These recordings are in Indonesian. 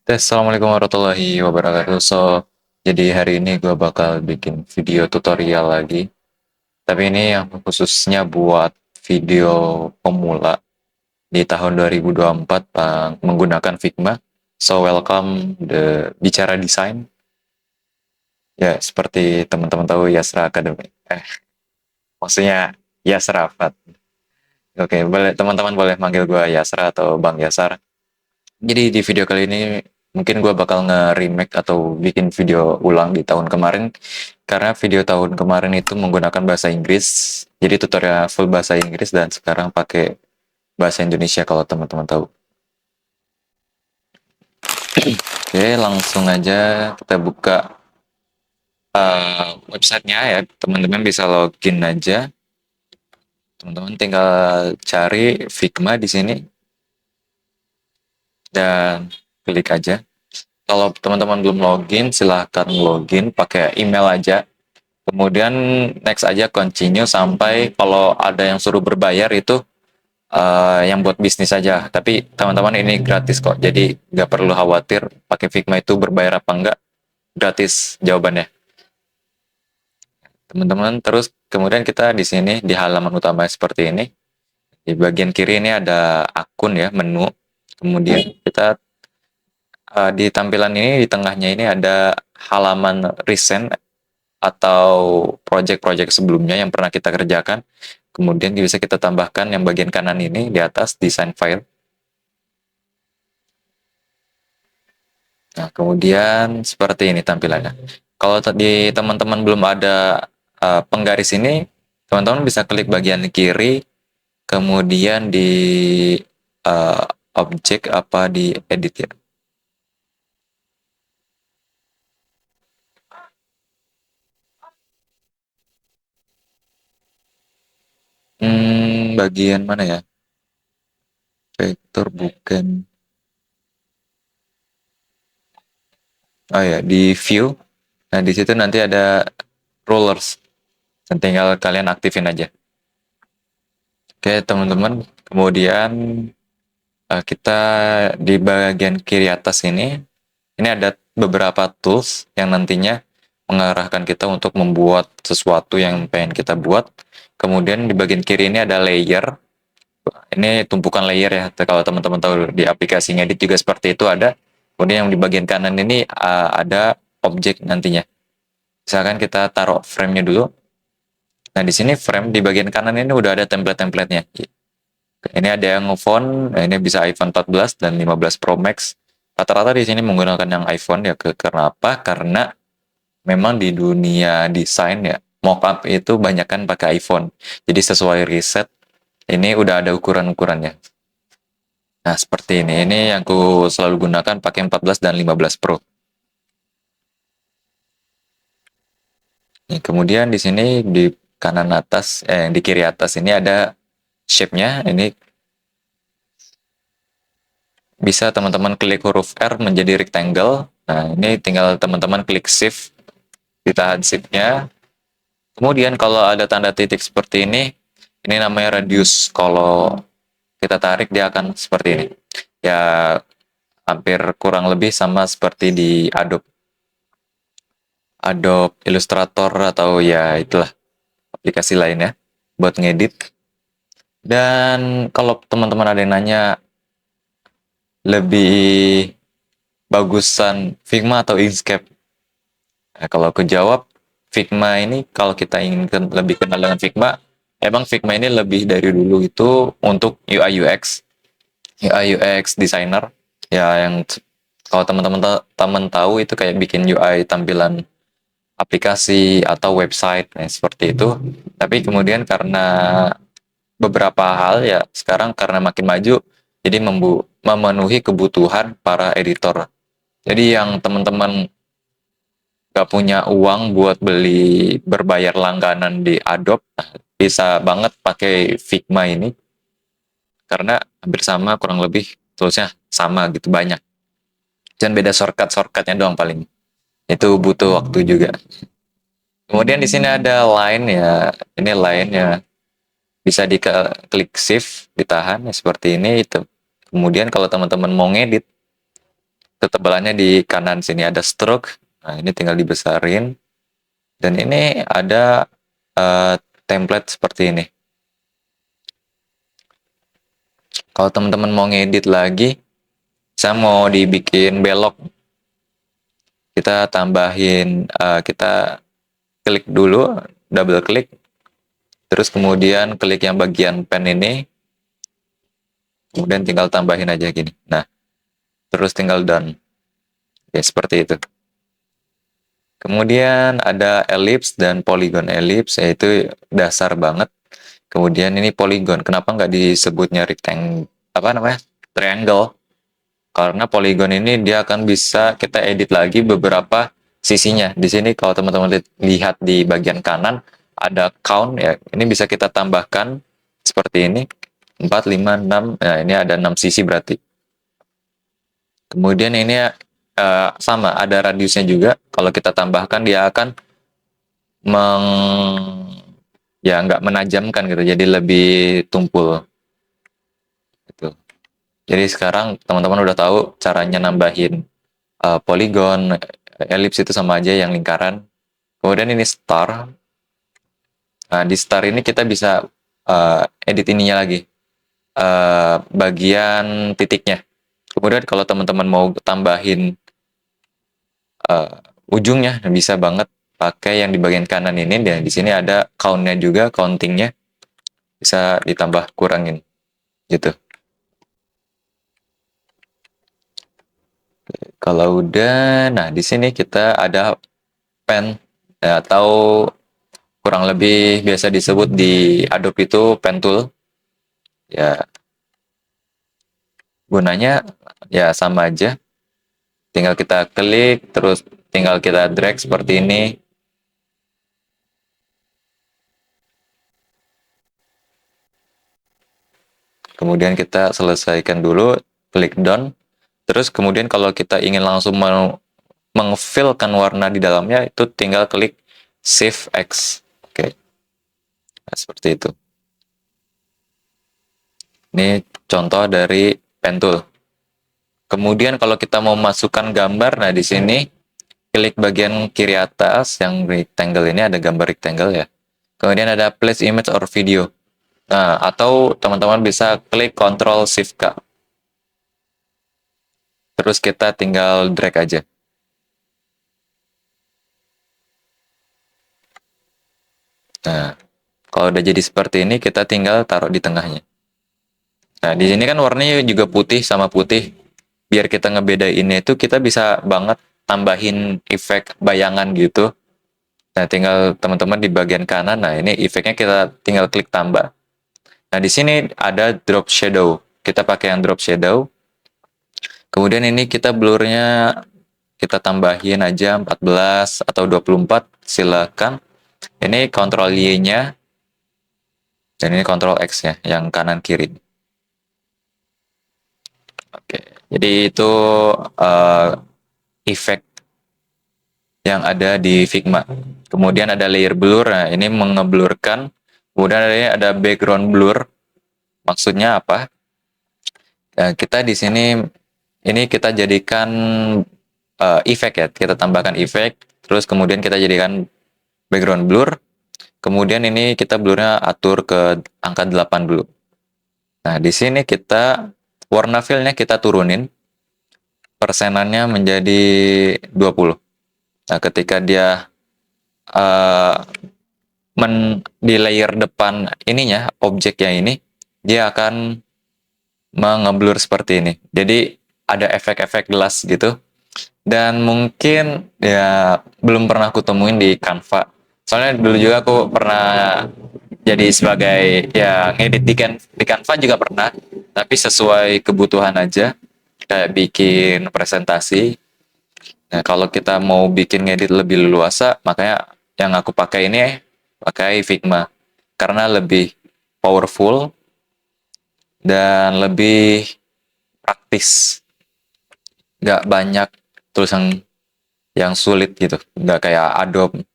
Assalamualaikum warahmatullahi wabarakatuh. Jadi hari ini gue bakal bikin video tutorial lagi. Tapi ini yang khususnya buat video pemula di tahun 2024 menggunakan Figma. So welcome the Bicara Design. Ya, seperti teman-teman tahu Yasra Academy. Maksudnya Yasra Fat. Oke, boleh teman-teman boleh manggil gue Yasra atau Bang Yasar. Jadi di video kali ini mungkin gue bakal nge-remake atau bikin video ulang di tahun kemarin karena video tahun kemarin itu menggunakan bahasa Inggris. Jadi tutorial full bahasa Inggris dan sekarang pakai bahasa Indonesia kalau teman-teman tahu. Oke, langsung aja kita buka websitenya ya. Teman-teman bisa login aja. Teman-teman tinggal cari Figma di sini dan klik aja. Kalau teman-teman belum login, silahkan login pakai email aja. Kemudian next aja continue sampai kalau ada yang suruh berbayar itu yang buat bisnis aja. Tapi teman-teman ini gratis kok, jadi nggak perlu khawatir pakai Figma itu berbayar apa enggak, gratis jawabannya. Teman-teman terus kemudian kita di sini di halaman utama seperti ini. Di bagian kiri ini ada akun ya, menu. Kemudian kita di tampilan ini di tengahnya ini ada halaman recent atau project-project sebelumnya yang pernah kita kerjakan. Kemudian bisa kita tambahkan yang bagian kanan ini di atas design file. Nah, kemudian seperti ini tampilannya. Kalau tadi teman-teman belum ada penggaris ini, teman-teman bisa klik bagian kiri, kemudian di uh, objek apa di edit ya. Bagian mana ya? Vektor bukan. Oh ya, di view. Nah, di situ nanti ada rulers. Dan tinggal kalian aktifin aja. Oke, teman-teman. Kemudian kita di bagian kiri atas ini ada beberapa tools yang nantinya mengarahkan kita untuk membuat sesuatu yang pengen kita buat. Kemudian di bagian kiri ini ada layer. Ini tumpukan layer ya. Kalau teman-teman tahu di aplikasi ngedit juga seperti itu ada. Kemudian yang di bagian kanan ini ada objek nantinya. Misalkan kita taruh frame-nya dulu. Nah, di sini frame di bagian kanan ini udah ada template-templatenya. Ini ada yang phone, ini bisa iPhone 14 dan 15 Pro Max. Rata-rata di sini menggunakan yang iPhone ya. Karena apa? Karena memang di dunia desain ya, mockup itu banyak kan pakai iPhone. Jadi sesuai riset, ini udah ada ukuran-ukurannya. Nah, seperti ini. Ini yang aku selalu gunakan pakai 14 dan 15 Pro. Nih, kemudian di sini di kanan atas, di kiri atas ini ada shape-nya. Ini bisa teman-teman klik huruf R menjadi rectangle. Nah, ini tinggal teman-teman klik shift, ditahan shift-nya. Kemudian kalau ada tanda titik seperti ini namanya radius. Kalau kita tarik dia akan seperti ini. Ya, hampir kurang lebih sama seperti di Adobe Illustrator atau ya itulah aplikasi lainnya buat ngedit. Dan kalau teman-teman ada yang nanya lebih bagusan Figma atau Inkscape, nah, kalau aku jawab Figma ini kalau kita ingin lebih kenal dengan Figma, emang Figma ini lebih dari dulu itu untuk UI UX designer ya, yang kalau teman-teman tahu itu kayak bikin UI tampilan aplikasi atau website seperti itu. Tapi kemudian karena beberapa hal ya sekarang karena makin maju, jadi memenuhi kebutuhan para editor. Jadi yang teman-teman gak punya uang buat beli berbayar langganan di Adobe, bisa banget pakai Figma ini karena hampir sama, kurang lebih toolsnya sama gitu banyak. Dan beda shortcutnya doang paling. Itu butuh waktu juga. Kemudian di sini ada line ya. Ini line ya. Bisa diklik shift, ditahan ya, seperti ini itu. Kemudian kalau teman-teman mau ngedit, ketebalannya di kanan sini ada stroke. Nah, ini tinggal dibesarin. Dan ini ada template seperti ini. Kalau teman-teman mau ngedit lagi, saya mau dibikin belok, kita tambahin, kita klik dulu, double klik, terus kemudian klik yang bagian pen ini, kemudian tinggal tambahin aja gini. Nah, terus tinggal done. Ya, seperti itu. Kemudian ada ellipse dan polygon. Ellipse yaitu dasar banget. Kemudian ini polygon. Kenapa nggak disebutnya rectangle? Apa namanya? Triangle. Karena polygon ini dia akan bisa kita edit lagi beberapa sisinya. Di sini kalau teman-teman lihat di bagian kanan ada count ya. Ini bisa kita tambahkan seperti ini. 4, 5, 6. Nah, ini ada 6 sisi berarti. Kemudian ini sama, ada radiusnya juga. Kalau kita tambahkan dia akan ya nggak menajamkan gitu, jadi lebih tumpul. Gitu. Jadi sekarang teman-teman udah tahu caranya nambahin polygon, ellipse itu sama aja yang lingkaran. Kemudian ini star. Nah, di star ini kita bisa edit ininya lagi, bagian titiknya. Kemudian kalau teman-teman mau tambahin ujungnya, bisa banget pakai yang di bagian kanan ini. Dan di sini ada count-nya juga, countingnya bisa ditambah kurangin gitu. Kalau udah, nah di sini kita ada pen atau kurang lebih biasa disebut di Adobe itu pen tool. Ya, gunanya ya sama aja. Tinggal kita klik, terus tinggal kita drag seperti ini. Kemudian kita selesaikan dulu, klik done. Terus kemudian kalau kita ingin langsung mengfillkan warna di dalamnya, itu tinggal klik Shift X. Oke, nah, seperti itu. Ini contoh dari pen tool. Kemudian kalau kita mau masukkan gambar, nah di sini klik bagian kiri atas yang rectangle ini, ada gambar rectangle ya. Kemudian ada place image or video. Nah, atau teman-teman bisa klik Ctrl Shift K. Terus kita tinggal drag aja. Nah, kalau udah jadi seperti ini, kita tinggal taruh di tengahnya. Nah, di sini kan warnanya juga putih sama putih. Biar kita ngebedainnya itu, kita bisa banget tambahin efek bayangan gitu. Nah, tinggal teman-teman di bagian kanan, nah ini efeknya kita tinggal klik tambah. Nah, di sini ada drop shadow. Kita pakai yang drop shadow. Kemudian ini kita blurnya kita tambahin aja 14 atau 24, silakan. Ini Ctrl Y-nya, dan ini Ctrl X-nya, yang kanan kiri. Oke, jadi itu efek yang ada di Figma. Kemudian ada layer blur, nah ini mengeblurkan. Kemudian ada background blur. Maksudnya apa? Ya, kita di sini ini kita jadikan efek ya, kita tambahkan efek, terus kemudian kita jadikan background blur. Kemudian ini kita blurnya atur ke angka 8 dulu. Nah, di sini kita warna fill-nya kita turunin. Persenannya menjadi 20. Nah, ketika dia di layer depan ininya, objeknya ini, dia akan mengeblur seperti ini. Jadi ada efek-efek gelas gitu. Dan mungkin ya belum pernah aku temuin di Canva. Soalnya dulu juga aku pernah jadi sebagai ya ngedit di Canva juga pernah, tapi sesuai kebutuhan aja, kayak bikin presentasi. Nah, kalau kita mau bikin ngedit lebih leluasa, makanya yang aku pakai ini pakai Figma karena lebih powerful dan lebih praktis. Nggak banyak tulisan yang sulit gitu, nggak kayak Adobe.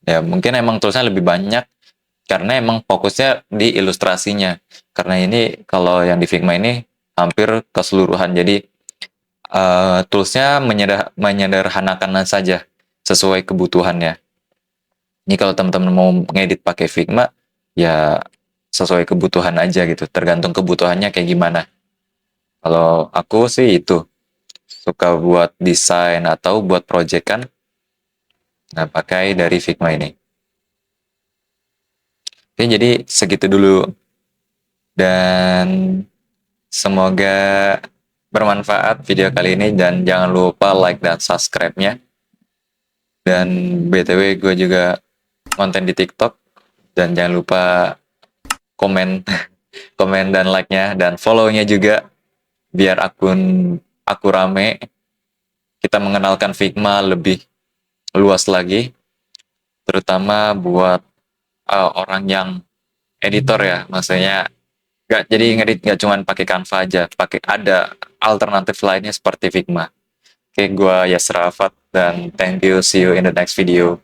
Ya mungkin emang tulisannya lebih banyak karena emang fokusnya di ilustrasinya. Karena ini kalau yang di Figma ini hampir keseluruhan, jadi toolsnya menyederhanakan saja sesuai kebutuhannya. Ini kalau teman-teman mau ngedit pakai Figma, ya sesuai kebutuhan aja gitu, tergantung kebutuhannya kayak gimana. Kalau aku sih itu, suka buat desain atau buat project kan, nah pakai dari Figma ini. Oke, jadi segitu dulu, dan semoga bermanfaat video kali ini, dan jangan lupa like dan subscribe-nya. Dan BTW gue juga konten di TikTok, dan jangan lupa komen komen dan like-nya, dan follow-nya juga biar akun aku rame, kita mengenalkan Figma lebih luas lagi, terutama buat orang yang editor ya, maksudnya nggak jadi ngedit nggak cuma pakai Canva aja, pakai ada alternatif lainnya seperti Figma. Oke, gua Yasra Afat, dan thank you, see you in the next video.